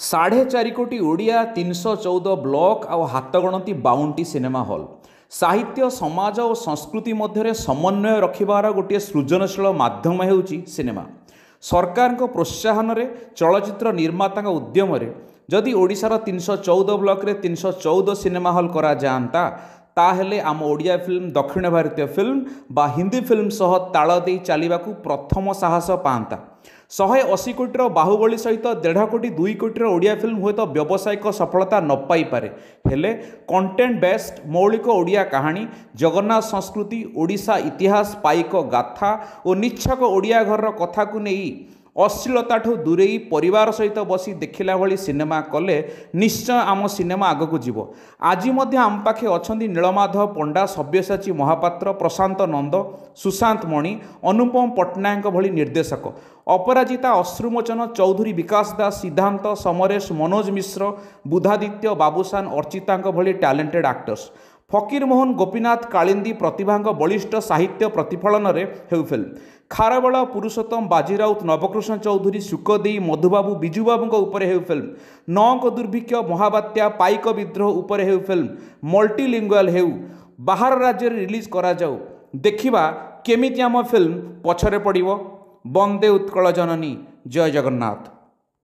4.5 कोटी ओडिया 314 ब्लॉक आ हाथगणती 52 cinema hall साहित्य समाज और संस्कृति मध्य समन्वय रखिबार गोटे सृजनशील माध्यम होउची सिनेमा। सरकार को प्रोत्साहन रे चलचित्र निर्माता उद्यम जदि ओडिशार 314 ब्लॉक रे 314 सिनेमा हॉल करा जाता ताहेले आम ओडिया फिल्म दक्षिण भारतीय फिल्म बा हिंदी फिल्म सह ताल दे चलवाकू प्रथम साहस पाता। 180 कोटीर बाहुबली सहित 1.5 कोटी 2 कोटीर ओडिया फिल्म हुए तो व्यावसायिक सफलता न पाई पारे हेले कंटेंट बेस्ड मौलिक ओडिया कहानी जगन्नाथ संस्कृति ओडिशा इतिहास पाइक गाथा और निच्छक ओडिया घर कथा को नहीं अश्लीलता दूरे परिवार सहित बसी देखला भली सिनेमा कले निश्चय आम सिनेमा आग को जीव। आज आम पाखे अच्छा नीलमाधव पंडा सब्यसाची महापात्र प्रशांत नंद सुशांत मणि अनुपम पट्टनायक भली निर्देशक अपराजिता अश्रुमोचन चौधरी विकास दास सिद्धांत समरेश मनोज मिश्र बुधादित्य बाबूसान अर्चिता भली टैलेंटेड एक्टर्स फकीर मोहन गोपीनाथ कालिंदी प्रतिभा बलिष्ठ साहित्य प्रतिफलन हेउ फिल्म खारबेल पुरुषोत्तम बाजीराउत नवकृष्ण चौधरी सुखदेई मधुबाबू बिजुबाबू उपर हेउ फिल्म नौक दुर्भिक्ष महाबात्या पाइक विद्रोह उपर हेउ फिल्म मल्टीलिंगुअल हेउ बाहर राज्य रिलीज करा जाऊ देखिबा केमिति आम फिल्म पछरे पड़िबो। वंदे उत्कल जननी जय जगन्नाथ।